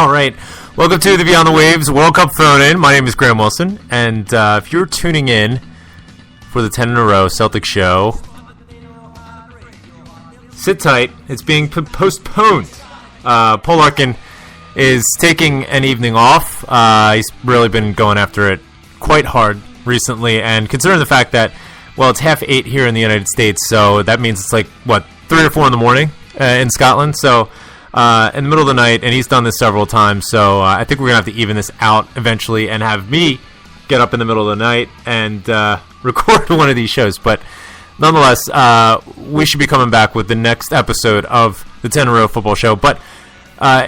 All right. Welcome to the Beyond the Waves World Cup Phone-In. My name is Graham Wilson, and if you're tuning in for the 10 in a row Celtic show, sit tight. It's being postponed. Paul Larkin is taking an evening off. He's really been going after it quite hard recently, and considering the fact that, well, it's 8:30 here in the United States, so that means it's like, 3 or 4 in the morning in Scotland, so in the middle of the night, and he's done this several times, so I think we're going to have to even this out eventually and have me get up in the middle of the night and record one of these shows. But nonetheless, we should be coming back with the next episode of the 10 in a row football show. But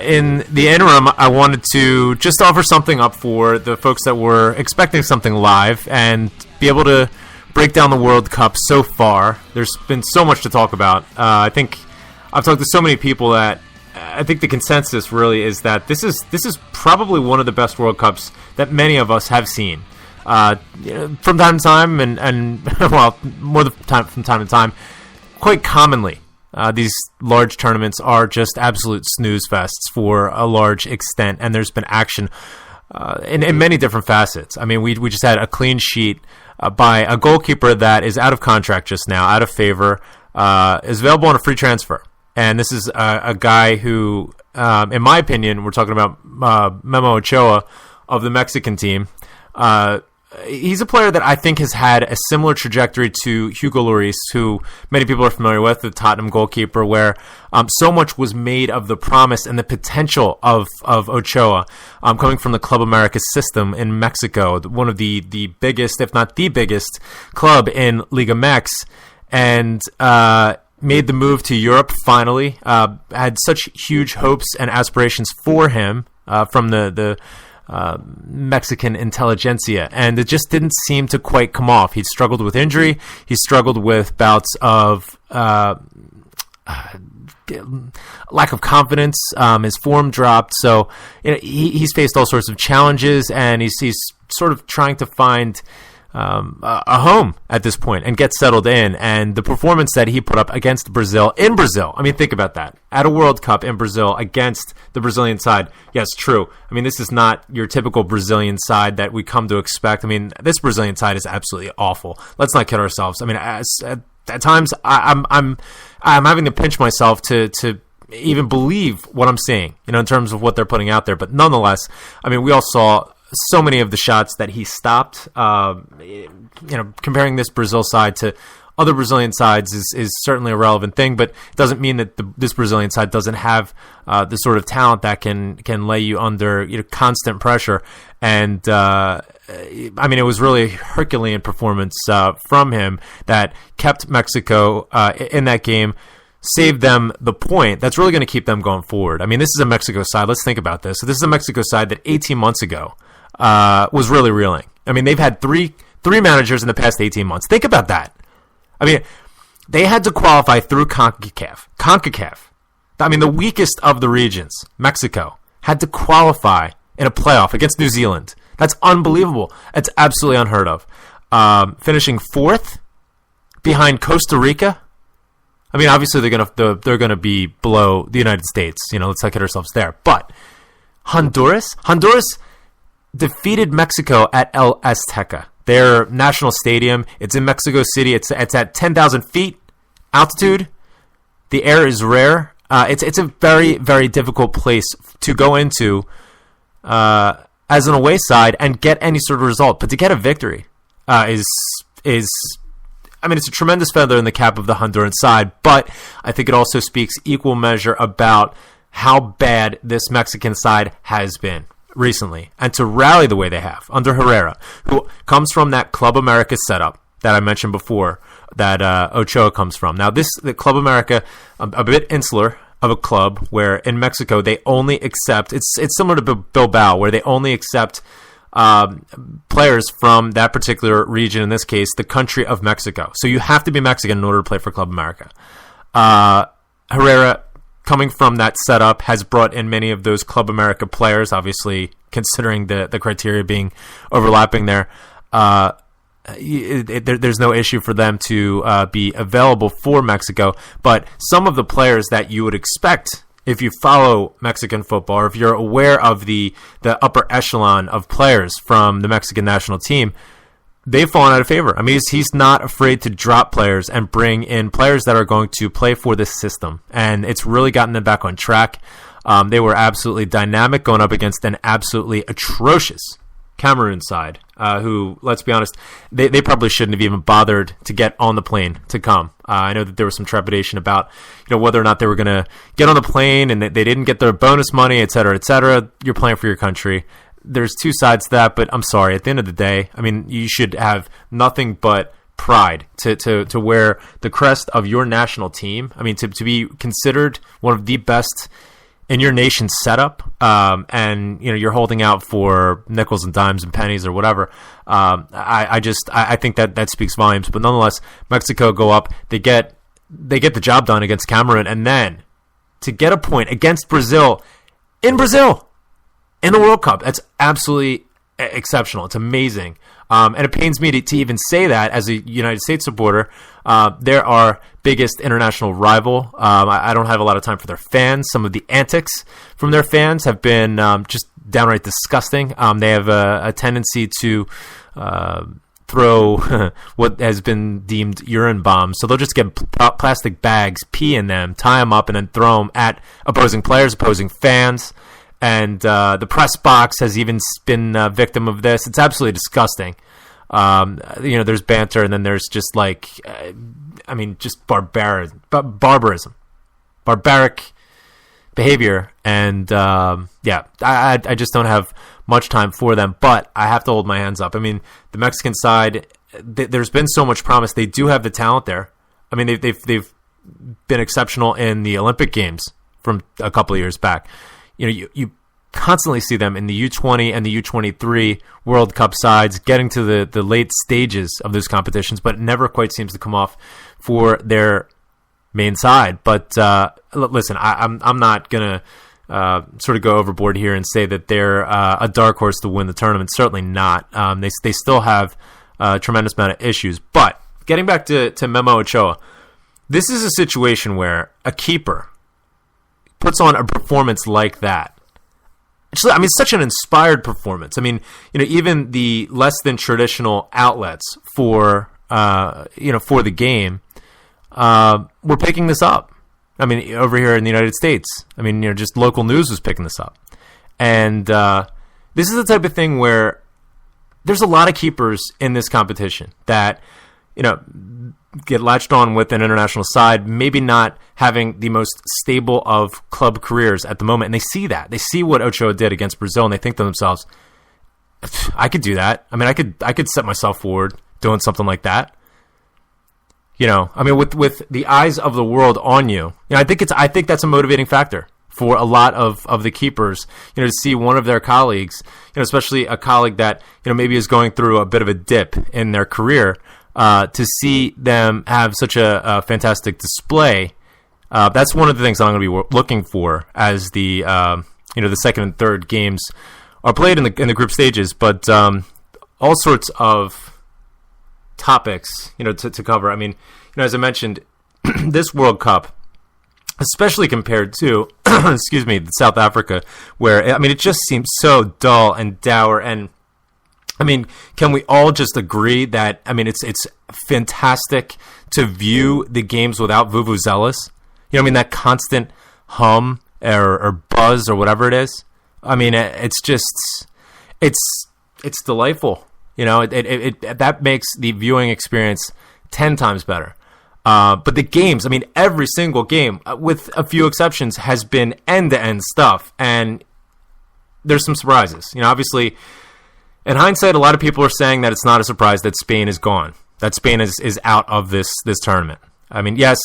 in the interim, I wanted to just offer something up for the folks that were expecting something live and be able to break down the World Cup so far. There's been so much to talk about. I think I've talked to so many people that I think the consensus really is that this is probably one of the best World Cups that many of us have seen. From time to time, and well, more from time to time, quite commonly, these large tournaments are just absolute snooze fests for a large extent, and there's been action in many different facets. I mean, we just had a clean sheet by a goalkeeper that is out of contract just now, out of favor, is available on a free transfer. And this is a guy who, in my opinion, we're talking about Memo Ochoa of the Mexican team. He's a player that I think has had a similar trajectory to Hugo Lloris, who many people are familiar with, the Tottenham goalkeeper, where so much was made of the promise and the potential of Ochoa coming from the Club America system in Mexico, one of the biggest, if not the biggest, club in Liga MX. And made the move to Europe finally, had such huge hopes and aspirations for him from the Mexican intelligentsia, and it just didn't seem to quite come off. He struggled with injury. He struggled with bouts of lack of confidence. His form dropped, so he's faced all sorts of challenges, and he's sort of trying to find a home at this point and get settled in. And the performance that he put up against Brazil in Brazil, I mean, think about that, at a World Cup in Brazil against the Brazilian side. Yes, true. I mean, this is not your typical Brazilian side that we come to expect. I mean, this Brazilian side is absolutely awful. Let's not kid ourselves. I mean, at times I'm having to pinch myself to even believe what I'm seeing, in terms of what they're putting out there. But nonetheless, I mean, we all saw so many of the shots that he stopped. Comparing this Brazil side to other Brazilian sides is certainly a relevant thing, but it doesn't mean that this Brazilian side doesn't have the sort of talent that can lay you under constant pressure. And I mean, it was really a Herculean performance from him that kept Mexico in that game, saved them the point that's really going to keep them going forward. I mean, this is a Mexico side. Let's think about this. So this is a Mexico side that 18 months ago was really reeling. I mean, they've had three managers in the past 18 months. Think about that. I mean, they had to qualify through CONCACAF. I mean, the weakest of the regions, Mexico, had to qualify in a playoff against New Zealand. That's unbelievable. It's absolutely unheard of. Finishing 4th behind Costa Rica. I mean, obviously they're gonna be below the United States. Let's not get ourselves there. But Honduras defeated Mexico at El Azteca, their national stadium. It's in Mexico City. It's at 10,000 feet altitude. The air is rare. It's a very, very difficult place to go into as an away side and get any sort of result. But to get a victory is I mean, it's a tremendous feather in the cap of the Honduran side, but I think it also speaks equal measure about how bad this Mexican side has been recently, and to rally the way they have under Herrera, who comes from that Club America setup that I mentioned before, that Ochoa comes from. Now, the Club America, a bit insular of a club, where in Mexico they only accept, it's similar to Bilbao, where they only accept players from that particular region, in this case, the country of Mexico. So you have to be Mexican in order to play for Club America. Herrera, coming from that setup, has brought in many of those Club America players, obviously considering the criteria being overlapping there. There's no issue for them to be available for Mexico, but some of the players that you would expect if you follow Mexican football, or if you're aware of the upper echelon of players from the Mexican national team, they've fallen out of favor. I mean, he's not afraid to drop players and bring in players that are going to play for this system, and it's really gotten them back on track. They were absolutely dynamic going up against an absolutely atrocious Cameroon side, who, let's be honest, they probably shouldn't have even bothered to get on the plane to come. I know that there was some trepidation about, whether or not they were going to get on the plane, and they didn't get their bonus money, et cetera, et cetera. You're playing for your country. There's two sides to that, but I'm sorry. At the end of the day, I mean, you should have nothing but pride to wear the crest of your national team. I mean, to be considered one of the best in your nation's setup, and you're holding out for nickels and dimes and pennies or whatever. I think that speaks volumes. But nonetheless, Mexico go up. They get the job done against Cameroon, and then to get a point against Brazil in the World Cup, that's absolutely exceptional. It's amazing. And it pains me to even say that as a United States supporter. They're our biggest international rival. I don't have a lot of time for their fans. Some of the antics from their fans have been just downright disgusting. They have a tendency to throw what has been deemed urine bombs. So they'll just get plastic bags, pee in them, tie them up, and then throw them at opposing players, opposing fans. And the press box has even been a victim of this. It's absolutely disgusting. There's banter, and then there's just just barbarism, barbaric behavior. And I just don't have much time for them, but I have to hold my hands up. I mean, the Mexican side, there's been so much promise. They do have the talent there. I mean, they've been exceptional in the Olympic Games from a couple of years back. You constantly see them in the U20 and the U23 World Cup sides getting to the late stages of those competitions, but it never quite seems to come off for their main side. But listen, I'm not going to sort of go overboard here and say that they're a dark horse to win the tournament. Certainly not. They still have a tremendous amount of issues. But getting back to Memo Ochoa, this is a situation where a keeper puts on a performance like that. I mean, such an inspired performance. I mean, even the less than traditional outlets for the game, were picking this up. I mean, over here in the United States, I mean, just local news was picking this up. And this is the type of thing where there's a lot of keepers in this competition that, get latched on with an international side, maybe not having the most stable of club careers at the moment. And they see that. They see what Ochoa did against Brazil, and they think to themselves, I could do that. I mean, I could set myself forward doing something like that. I mean, with the eyes of the world on you, I think that's a motivating factor for a lot of the keepers, to see one of their colleagues, especially a colleague that, maybe is going through a bit of a dip in their career, to see them have such a fantastic display. That's one of the things I'm going to be looking for as the the second and third games are played in the group stages. But all sorts of topics to cover. I mean, as I mentioned, this World Cup, especially compared to South Africa, where it just seems so dull and dour. And I mean, can we all just agree that, it's fantastic to view the games without vuvuzelas? That constant hum or buzz or whatever it is. It's delightful. That makes the viewing experience 10 times better. But the games, every single game, with a few exceptions, has been end-to-end stuff. And there's some surprises. Obviously, in hindsight, a lot of people are saying that it's not a surprise that Spain is gone, that Spain is out of this tournament. Yes,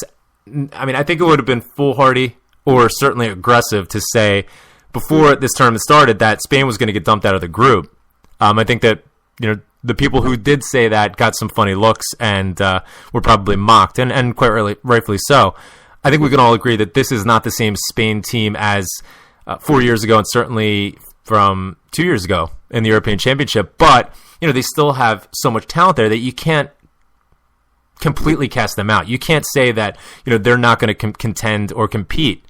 I think it would have been foolhardy or certainly aggressive to say before this tournament started that Spain was going to get dumped out of the group. I think that, the people who did say that got some funny looks and were probably mocked, and quite rightfully so. I think we can all agree that this is not the same Spain team as 4 years ago, and certainly from 2 years ago in the European Championship, but they still have so much talent there that you can't completely cast them out. You can't say that they're not going to contend or compete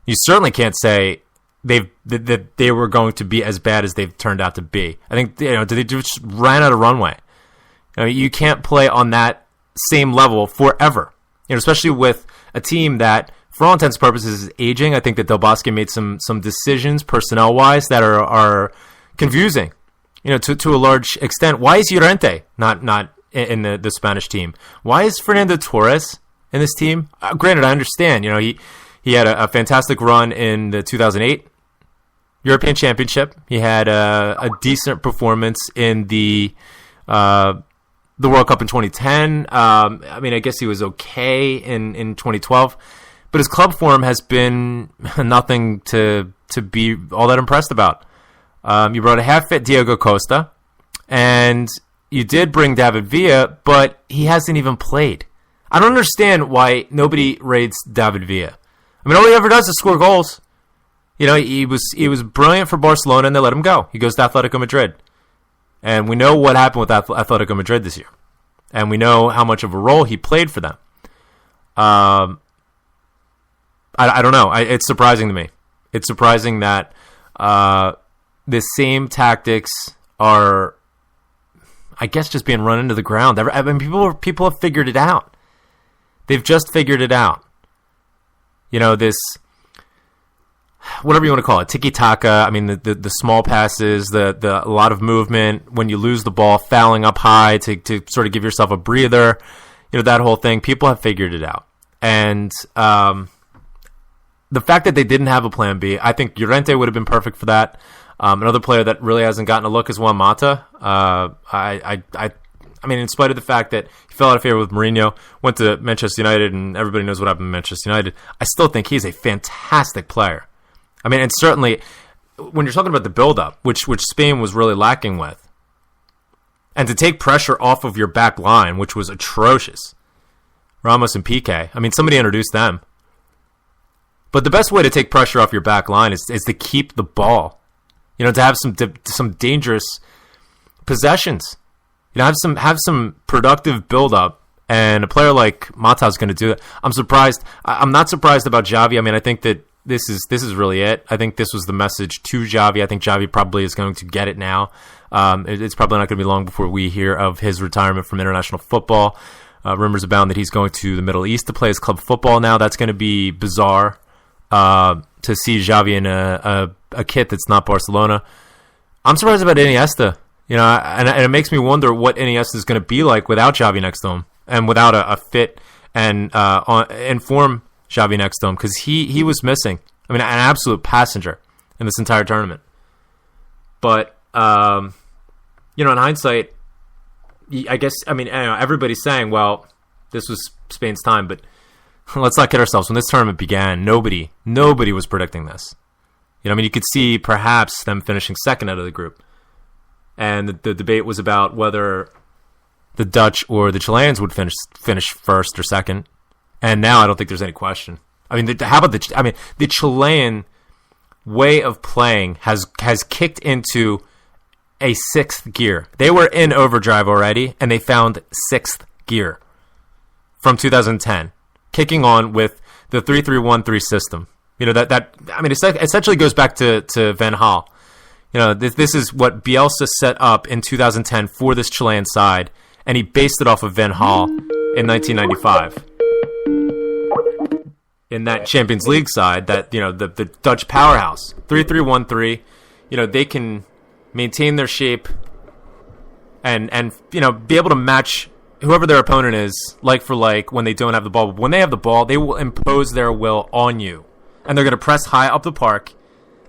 You certainly can't say that they were going to be as bad as they've turned out to be. I think they just ran out of runway. You can't play on that same level forever. Especially with a team that, for all intents and purposes, is aging. I think that Del Bosque made some decisions personnel wise that are confusing. To a large extent. Why is Llorente not in the Spanish team? Why is Fernando Torres in this team? Granted, I understand. He had a fantastic run in the 2008 European Championship. He had a decent performance in the World Cup in 2010. I guess he was okay in 2012, but his club form has been nothing to be all that impressed about. You brought a half-fit Diego Costa, and you did bring David Villa, but he hasn't even played. I don't understand why nobody rates David Villa. All he ever does is score goals. He was brilliant for Barcelona, and they let him go. He goes to Atletico Madrid. And we know what happened with Atletico Madrid this year. And we know how much of a role he played for them. I don't know. It's surprising to me. It's surprising that the same tactics are, I guess, just being run into the ground. People have figured it out. They've just figured it out. This, whatever you want to call it, tiki-taka. The small passes, the a lot of movement when you lose the ball, fouling up high to sort of give yourself a breather. That whole thing. People have figured it out, and the fact that they didn't have a plan B, I think Llorente would have been perfect for that. Another player that really hasn't gotten a look is Juan Mata. In spite of the fact that he fell out of favor with Mourinho, went to Manchester United, and everybody knows what happened to Manchester United, I still think he's a fantastic player. And certainly, when you're talking about the build-up, which Spain was really lacking with, and to take pressure off of your back line, which was atrocious, Ramos and Piqué, somebody introduced them. But the best way to take pressure off your back line is to keep the ball, to have some dangerous possessions. Have some productive build-up, and a player like Mata is going to do it. I'm surprised. I'm not surprised about Xavi. I think that this is really it. I think this was the message to Xavi. I think Xavi probably is going to get it now. It's probably not going to be long before we hear of his retirement from international football. Rumors abound that he's going to the Middle East to play his club football now. That's going to be bizarre to see Xavi in a kit that's not Barcelona. I'm surprised about Iniesta. And it makes me wonder what Iniesta is going to be like without Xavi next to him, and without a fit and inform Xavi next to him, because he was missing. An absolute passenger in this entire tournament. But in hindsight, I guess everybody's saying, well, this was Spain's time, but let's not kid ourselves. When this tournament began, nobody was predicting this. You could see perhaps them finishing second out of the group. And the debate was about whether the Dutch or the Chileans would finish first or second. And now I don't think there's any question. How about the Chilean way of playing has kicked into a sixth gear. They were in overdrive already, and they found sixth gear from 2010, kicking on with the 3-3-1-3 system. It essentially goes back to Van Gaal. This is what Bielsa set up in 2010 for this Chilean side, and he based it off of Van Gaal in 1995. In that Champions League side, that the Dutch powerhouse, 3-3-1-3, they can maintain their shape and be able to match whoever their opponent is like for like when they don't have the ball. But when they have the ball, they will impose their will on you, and they're going to press high up the park.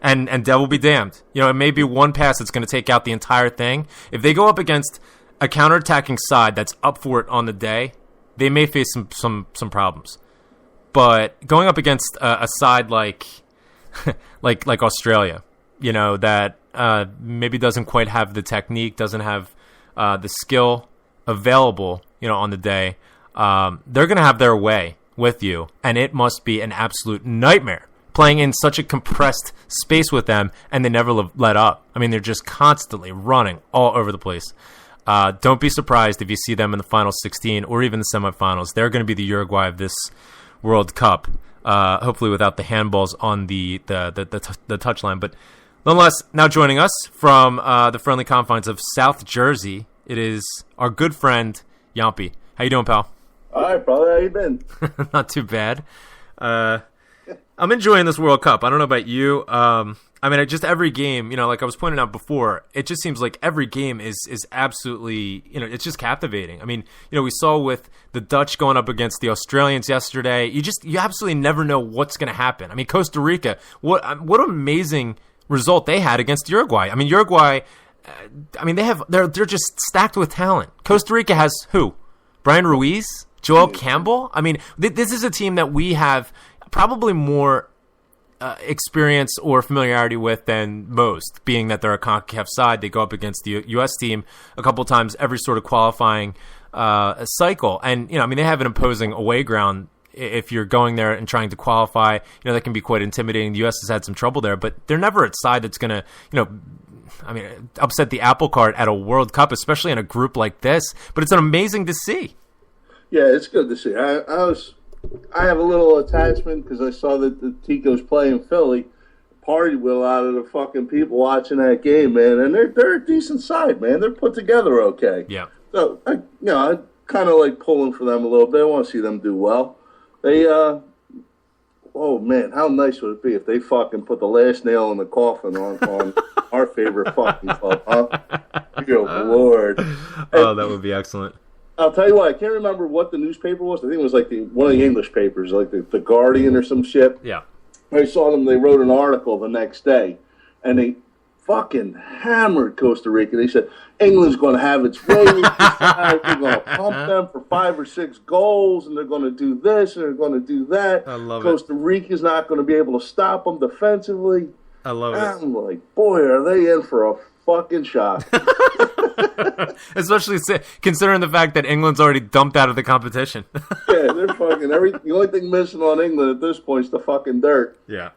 And devil be damned. It may be one pass that's going to take out the entire thing. If they go up against a counterattacking side that's up for it on the day, they may face some problems. But going up against a side like Australia, that maybe doesn't quite have the technique, doesn't have the skill available, on the day, they're going to have their way with you, and it must be an absolute nightmare playing in such a compressed space with them, and they never let up. They're just constantly running all over the place. Don't be surprised if you see them in the final 16 or even the semifinals. They're going to be the Uruguay of this World Cup. hopefully without the handballs on the touchline. But nonetheless, now joining us from the friendly confines of South Jersey, it is our good friend Yampy. How you doing, pal? All right, brother. How you been? Not too bad. I'm enjoying this World Cup. I don't know about you. I mean, just every game, like I was pointing out before, it just seems like every game is absolutely, it's just captivating. I mean, we saw with the Dutch going up against the Australians yesterday. You absolutely never know what's going to happen. I mean, Costa Rica, what an amazing result they had against Uruguay. I mean, Uruguay, they're just stacked with talent. Costa Rica has who? Brian Ruiz, Joel Campbell. I mean, this is a team that we have probably more experience or familiarity with than most, being that they're a CONCACAF side. They go up against the U.S. team a couple times every sort of qualifying cycle. And, they have an imposing away ground. If you're going there and trying to qualify, that can be quite intimidating. The U.S. has had some trouble there, but they're never a side that's going to, upset the apple cart at a World Cup, especially in a group like this. But it's amazing to see. Yeah, it's good to see. I have a little attachment because I saw that the Ticos play in Philly, partied with a lot of the fucking people watching that game, man, and they're a decent side, man. They're put together okay. Yeah. So I kind of like pulling for them a little bit. I want to see them do well. They, oh man, how nice would it be if they fucking put the last nail in the coffin on our favorite fucking club, huh? Good Lord. Oh, that would be excellent. I'll tell you what, I can't remember what the newspaper was. I think it was like one of the English papers, like the Guardian or some shit. Yeah. I saw them, they wrote an article the next day, and they fucking hammered Costa Rica. They said, England's going to have its way. They're going to pump them for 5 or 6 goals, and they're going to do this, and they're going to do that. I love Costa Rica's not going to be able to stop them defensively. I love it. I'm like, boy, are they in for a fucking shock. Especially considering the fact that England's already dumped out of the competition. Yeah, they're fucking the only thing missing on England at this point is the fucking dirt. Yeah.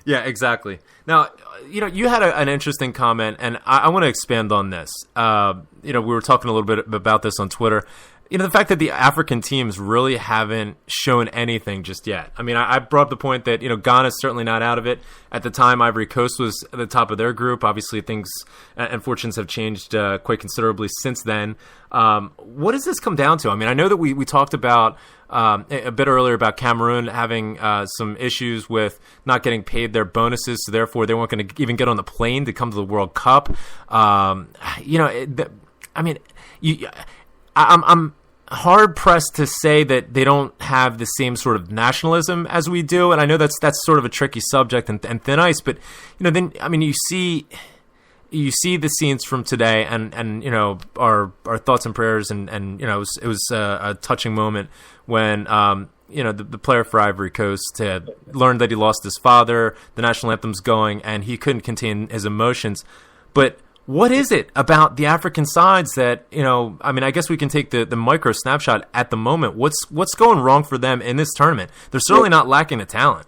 Yeah, exactly. Now, you had an interesting comment, and I want to expand on this. We were talking a little bit about this on Twitter. The fact that the African teams really haven't shown anything just yet. I mean, I brought up the point that, Ghana's certainly not out of it. At the time, Ivory Coast was at the top of their group. Obviously, things and fortunes have changed quite considerably since then. What does this come down to? I mean, I know that we talked about a bit earlier about Cameroon having some issues with not getting paid their bonuses, so therefore they weren't going to even get on the plane to come to the World Cup. I'm hard pressed to say that they don't have the same sort of nationalism as we do, and I know that's sort of a tricky subject and thin ice. But then you see the scenes from today, and our thoughts and prayers, and it was a touching moment when the player for Ivory Coast had learned that he lost his father. The national anthem's going, and he couldn't contain his emotions, but. What is it about the African sides that, I guess we can take the micro snapshot at the moment. What's going wrong for them in this tournament? They're certainly not lacking the talent.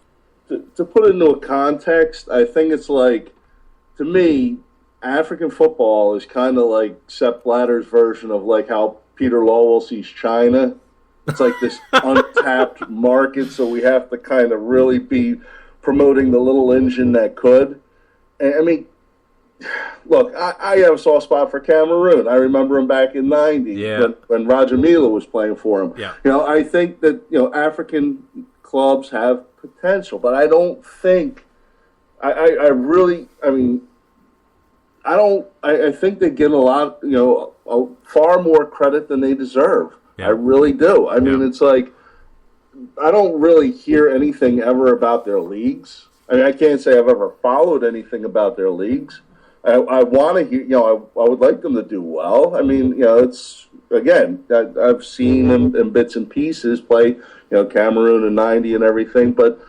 To put it into a context, I think it's like, to me, African football is kind of like Sepp Blatter's version of like how Peter Lowell sees China. It's like this untapped market, so we have to kind of really be promoting the little engine that could. And, look, I have a soft spot for Cameroon. I remember him back in '90 when Roger Mila was playing for him. Yeah. I think that African clubs have potential, but I don't think I think they get a lot, far more credit than they deserve. Yeah. I really do. I mean, it's like I don't really hear anything ever about their leagues. I mean, I can't say I've ever followed anything about their leagues. I want to hear, I would like them to do well. I mean, it's, again, I've seen them in bits and pieces play, Cameroon and '90 and everything, but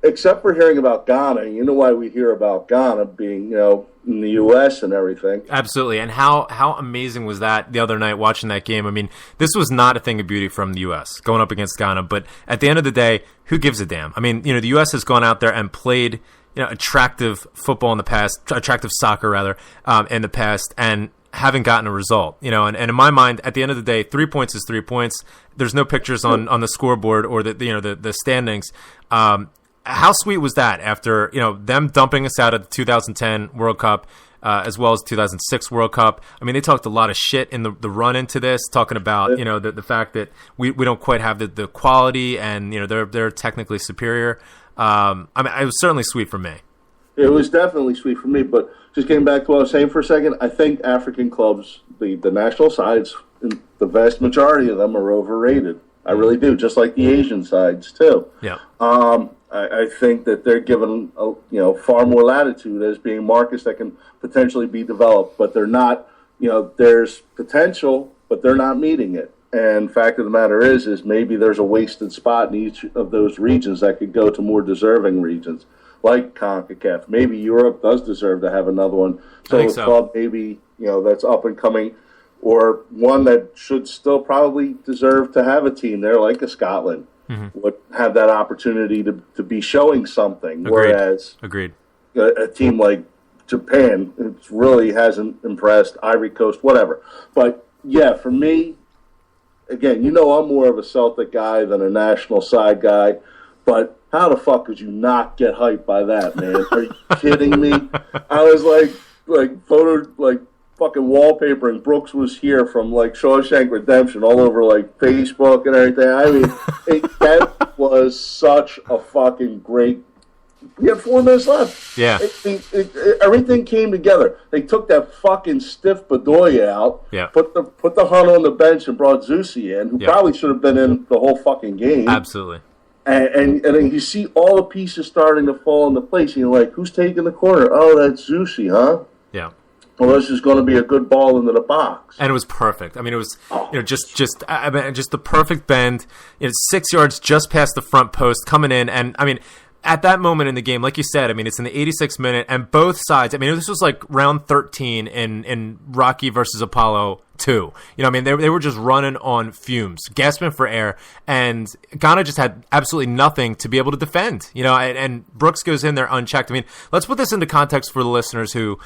except for hearing about Ghana, you know why we hear about Ghana being, in the U.S. and everything. Absolutely. And how amazing was that the other night watching that game? I mean, this was not a thing of beauty from the U.S. going up against Ghana, but at the end of the day, who gives a damn? I mean, the U.S. has gone out there and played attractive football in the past, attractive soccer rather, in the past, and haven't gotten a result. And in my mind, at the end of the day, 3 points is 3 points. There's no pictures on the scoreboard or the standings. How sweet was that after them dumping us out of the 2010 World Cup? As well as 2006 World Cup. I mean, they talked a lot of shit in the run into this, talking about the fact that we don't quite have the quality, and they're technically superior. I mean, it was certainly sweet for me. It was definitely sweet for me, but just getting back to what I was saying for a second, I think African clubs, the national sides, the vast majority of them are overrated. I really do, just like the Asian sides too. Yeah. I think that they're given far more latitude as being markets that can potentially be developed, but they're not. There's potential, but they're not meeting it. And fact of the matter is maybe there's a wasted spot in each of those regions that could go to more deserving regions, like CONCACAF. Maybe Europe does deserve to have another one. So a club maybe that's up and coming, or one that should still probably deserve to have a team there, like a Scotland. Would have that opportunity to be showing something. Agreed. Whereas a team like Japan, it really hasn't impressed, Ivory Coast, whatever. But, yeah, for me, again, I'm more of a Celtic guy than a national side guy, but how the fuck could you not get hyped by that, man? Are you kidding me? I was fucking wallpapering Brooks Was Here from Shawshank Redemption all over Facebook and everything. I mean, that was such a fucking great. We had 4 minutes left. Yeah, everything came together. They took that fucking stiff Bedoya out. Yeah, put the Hunter on the bench and brought Zusi in, who probably should have been in the whole fucking game. Absolutely. And then you see all the pieces starting to fall into place. And you're like, who's taking the corner? Oh, that's Zusi, huh? Yeah. Well, this is going to be a good ball into the box. And it was perfect. I mean, it was just the perfect bend. 6 yards just past the front post coming in. And, I mean, at that moment in the game, like you said, I mean, it's in the 86th minute, and both sides, I mean, this was like round 13 in Rocky versus Apollo 2. I mean, they were just running on fumes, gasping for air, and Ghana just had absolutely nothing to be able to defend, and Brooks goes in there unchecked. I mean, let's put this into context for the listeners who,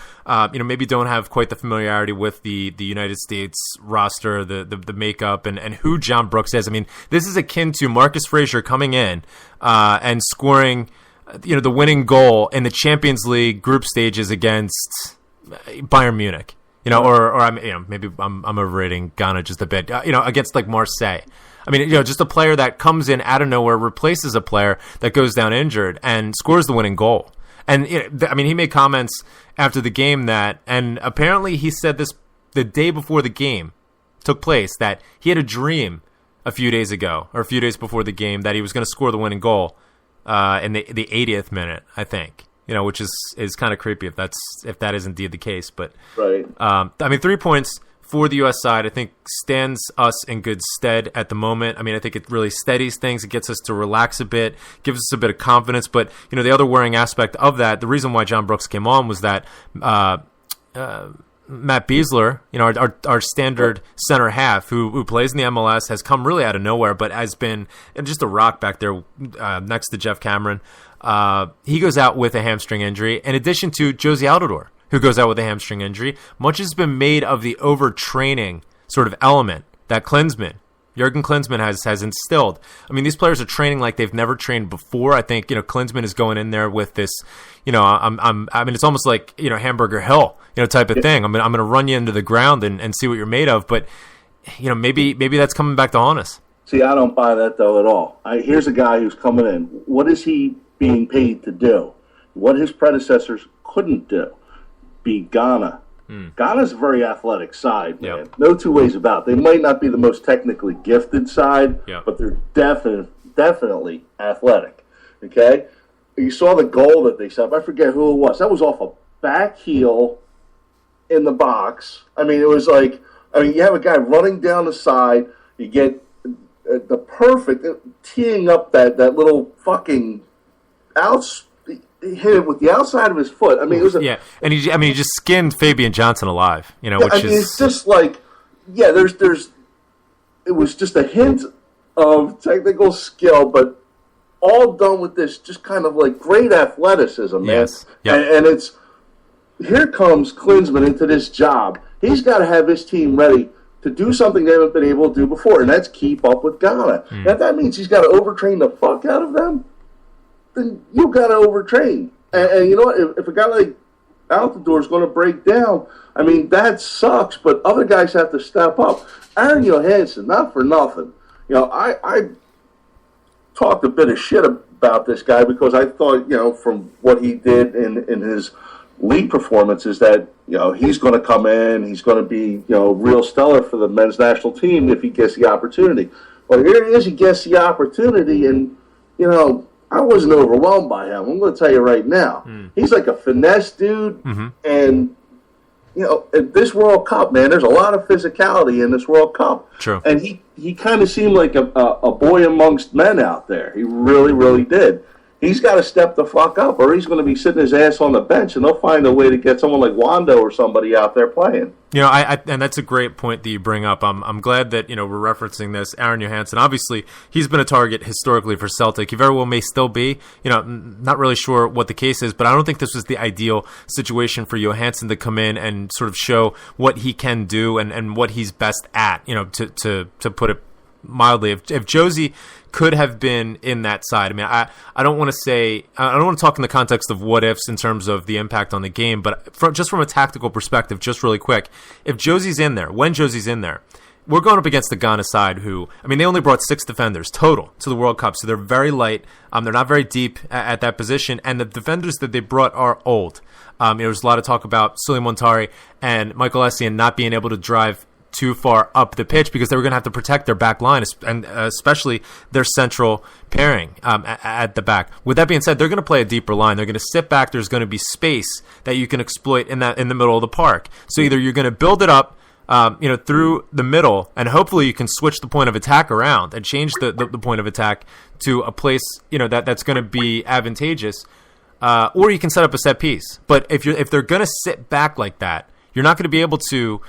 maybe don't have quite the familiarity with the United States roster, the makeup, and who John Brooks is. I mean, this is akin to Marcus Frazier coming in and scoring, the winning goal in the Champions League group stages against Bayern Munich. Or I'm maybe I'm overrating Ghana just a bit. Against Marseille. I mean, just a player that comes in out of nowhere, replaces a player that goes down injured and scores the winning goal. And I mean, he made comments after the game and apparently he said this the day before the game took place, that he had a dream a few days ago or a few days before the game that he was going to score the winning goal in the 80th minute, I think. Which is kind of creepy if that is indeed the case. But right. I mean, 3 points for the U.S. side, I think, stands us in good stead at the moment. I mean, I think it really steadies things. It gets us to relax a bit, gives us a bit of confidence. But the other worrying aspect of that, the reason why John Brooks came on was that Matt Beasler, our standard center half who plays in the MLS, has come really out of nowhere, but has been just a rock back there next to Jeff Cameron. He goes out with a hamstring injury, in addition to Josie Altidore, who goes out with a hamstring injury. Much has been made of the overtraining sort of element that Jurgen Klinsmann has instilled. I mean, these players are training like they've never trained before. I think, Klinsmann is going in there with this, I mean, it's almost like, Hamburger Hill, type of thing. I'm going to run you into the ground and see what you're made of. But, maybe that's coming back to haunt us. See, I don't buy that, though, at all. Here's a guy who's coming in. What is he being paid to do? What his predecessors couldn't do? Be Ghana. Ghana's a very athletic side, man. Yep. No two ways about it. They might not be the most technically gifted side, yep, but they're definitely athletic. Okay? You saw the goal that they set up. I forget who it was. That was off a back heel in the box. I mean, it was like, you have a guy running down the side. You get the perfect teeing up that little fucking hit it with the outside of his foot. I mean, it was and he just skinned Fabian Johnson alive. It's just like, there's it was just a hint of technical skill, but all done with this just kind of like great athleticism, man. Yes. Yep. And it's here comes Klinsmann into this job. He's got to have his team ready to do something they haven't been able to do before, and that's keep up with Ghana. And if that means he's got to overtrain the fuck out of them, then you got to overtrain. And you know what? If a guy like Altidore is going to break down, I mean, that sucks, but other guys have to step up. Aaron Johansson, not for nothing. You know, I talked a bit of shit about this guy because I thought, you know, from what he did in his league performances that, you know, he's going to come in, he's going to be, you know, real stellar for the men's national team if he gets the opportunity. Well, here he is, he gets the opportunity, and, you know, I wasn't overwhelmed by him. I'm going to tell you right now. He's like a finesse dude, and, you know, at this World Cup, man, there's a lot of physicality in this World Cup. True. And he kind of seemed like a boy amongst men out there. He really, really did. He's got to step the fuck up, or he's going to be sitting his ass on the bench, and they'll find a way to get someone like Wando or somebody out there playing. You know, and that's a great point that you bring up. I'm glad that, you know, we're referencing this. Aaron Johansson, obviously, he's been a target historically for Celtic. He very well may still be. You know, not really sure what the case is, but I don't think this was the ideal situation for Johansson to come in and sort of show what he can do and what he's best at. You know, to put it mildly, if Josie could have been in that side. I mean, I don't want to say, I don't want to talk in the context of what ifs in terms of the impact on the game, but just from a tactical perspective, just really quick, if Josie's in there, when Josie's in there, we're going up against the Ghana side who, I mean, they only brought 6 defenders total to the World Cup, so they're very light. They're not very deep at that position, and the defenders that they brought are old. There was a lot of talk about Sully Montari and Michael Essien not being able to drive too far up the pitch because they were going to have to protect their back line and especially their central pairing at the back. With that being said, they're going to play a deeper line. They're going to sit back. There's going to be space that you can exploit in the middle of the park. So either you're going to build it up through the middle, and hopefully you can switch the point of attack around and change the point of attack to a place, you know, that's going to be advantageous, or you can set up a set piece. But if they're going to sit back like that, you're not going to be able to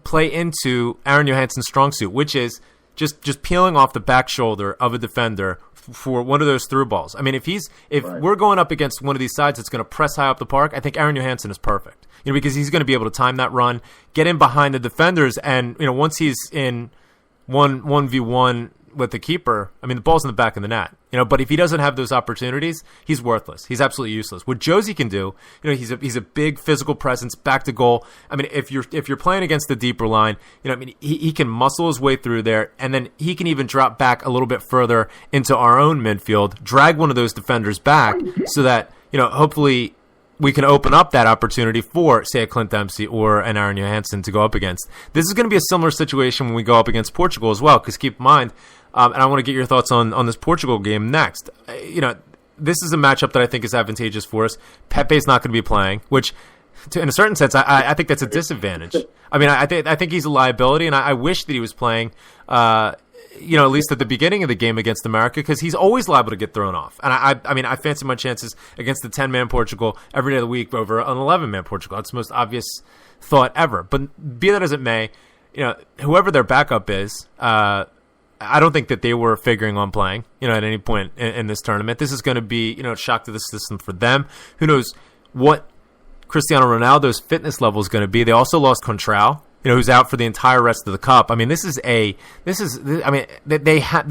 play into Aaron Johansson's strong suit, which is just peeling off the back shoulder of a defender for one of those through balls. I mean, if right. We're going up against one of these sides that's going to press high up the park, I think Aaron Johansson is perfect. You know, because he's going to be able to time that run, get in behind the defenders, and, you know, once he's in 1v1 with the keeper, I mean, the ball's in the back of the net. You know, but if he doesn't have those opportunities, he's worthless. He's absolutely useless. What Josie can do, you know, he's a big physical presence back to goal. I mean, if you're playing against the deeper line, you know, I mean, he can muscle his way through there, and then he can even drop back a little bit further into our own midfield, drag one of those defenders back, so that, you know, hopefully we can open up that opportunity for, say, a Clint Dempsey or an Aaron Johansson to go up against. This is going to be a similar situation when we go up against Portugal as well, because keep in mind, and I want to get your thoughts on this Portugal game next. You know, this is a matchup that I think is advantageous for us. Pepe's not going to be playing, which, in a certain sense, I think that's a disadvantage. I mean, I think he's a liability, and I wish that he was playing, you know, at least at the beginning of the game against America, because he's always liable to get thrown off. And I mean, I fancy my chances against the 10-man Portugal every day of the week over an 11-man Portugal. That's the most obvious thought ever. But be that as it may, you know, whoever their backup is, I don't think that they were figuring on playing, you know, at any point in this tournament. This is going to be, you know, a shock to the system for them. Who knows what Cristiano Ronaldo's fitness level is going to be. They also lost Contral, you know, who's out for the entire rest of the cup. I mean,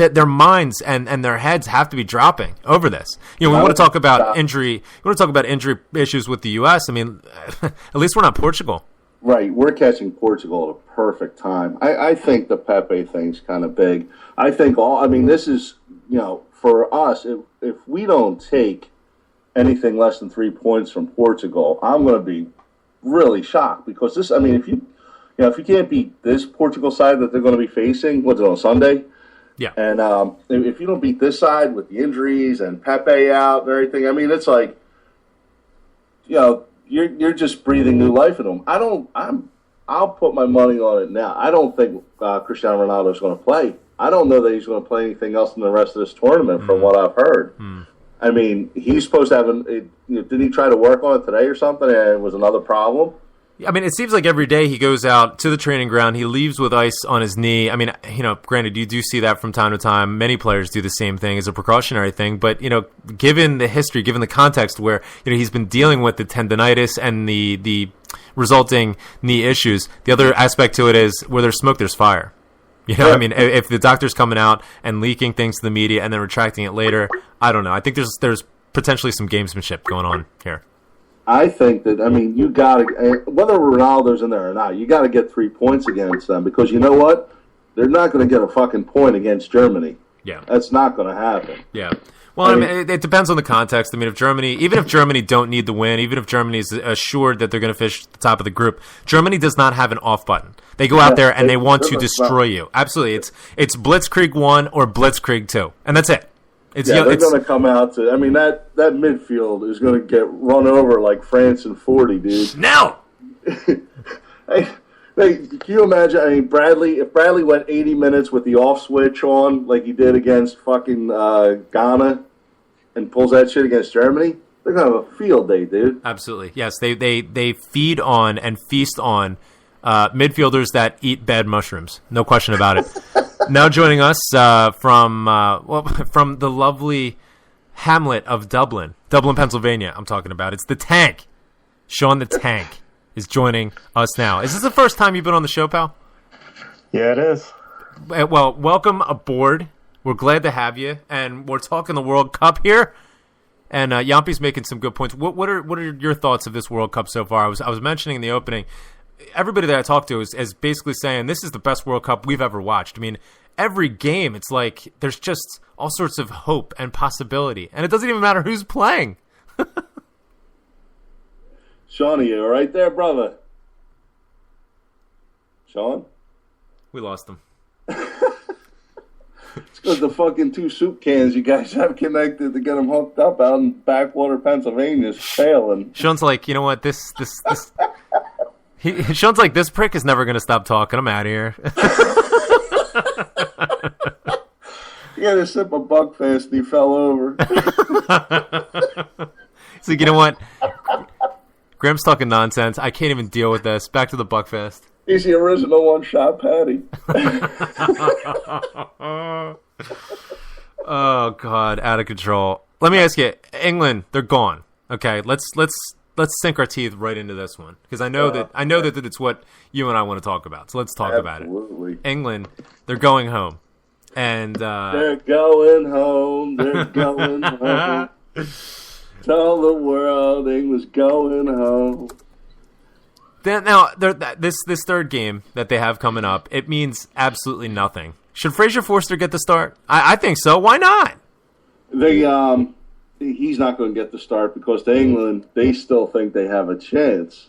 their minds and their heads have to be dropping over this. You know, we want to talk about injury. We want to talk about injury issues with the U.S. I mean, at least we're not Portugal. Right, we're catching Portugal at a perfect time. I think the Pepe thing's kind of big. I think this is, you know, for us, if we don't take anything less than 3 points from Portugal, I'm going to be really shocked, because this, I mean, if you can't beat this Portugal side that they're going to be facing, what's it, on Sunday? Yeah. And if you don't beat this side with the injuries and Pepe out and everything, I mean, it's like, you know, You're just breathing new life into him. I'll put my money on it now. I don't think Cristiano Ronaldo is going to play. I don't know that he's going to play anything else in the rest of this tournament, from what I've heard. I mean, he's supposed to have didn't he try to work on it today or something, and it was another problem? I mean, it seems like every day he goes out to the training ground, he leaves with ice on his knee. I mean, granted, you do see that from time to time. Many players do the same thing as a precautionary thing. But, given the history, given the context where, he's been dealing with the tendonitis and the resulting knee issues, the other aspect to it is where there's smoke, there's fire. I mean, if the doctor's coming out and leaking things to the media and then retracting it later, I don't know. I think there's potentially some gamesmanship going on here. I think that, you got to, whether Ronaldo's in there or not, you got to get 3 points against them because you know what? They're not going to get a fucking point against Germany. Yeah. That's not going to happen. Yeah. Well, it depends on the context. I mean, even if Germany don't need the win, even if Germany is assured that they're going to finish at the top of the group, Germany does not have an off button. They go out there and they want to destroy you. Absolutely. It's Blitzkrieg 1 or Blitzkrieg 2, and that's it. They're going to come out to. that midfield is going to get run over like France in 40, dude. No. Hey, can you imagine? Bradley. If Bradley went 80 minutes with the off switch on, like he did against fucking Ghana, and pulls that shit against Germany, they're going to have a field day, dude. Absolutely, yes. They feed on and feast on midfielders that eat bad mushrooms. No question about it. Now joining us from the lovely hamlet of Dublin, Pennsylvania, I'm talking about. It's the Tank. Sean the Tank is joining us now. Is this the first time you've been on the show, pal? Yeah, it is. Well, welcome aboard. We're glad to have you, and we're talking the World Cup here. And Yampi's making some good points. What are your thoughts of this World Cup so far? I was mentioning in the opening, everybody that I talked to is basically saying this is the best World Cup we've ever watched. I mean, every game, it's like there's just all sorts of hope and possibility, and it doesn't even matter who's playing. Sean, are you right there, brother? Sean? We lost him. It's because the fucking 2 soup cans you guys have connected to get them hooked up out in backwater Pennsylvania is failing. Sean's like, you know what, this Sean's like, this prick is never going to stop talking. I'm out of here. He had a sip of Buckfast and he fell over. He's like, you know what? Graham's talking nonsense. I can't even deal with this. Back to the Buckfast. He's the original one-shot patty. Oh, God. Out of control. Let me ask you, England, they're gone. Okay, let's sink our teeth right into this one because I know that it's what you and I want to talk about. So let's talk about it. England, they're going home, and they're going home. They're going home. Tell the world England's going home. Now, this third game that they have coming up, it means absolutely nothing. Should Fraser Forster get the start? I think so. Why not? He's not going to get the start because to England, they still think they have a chance.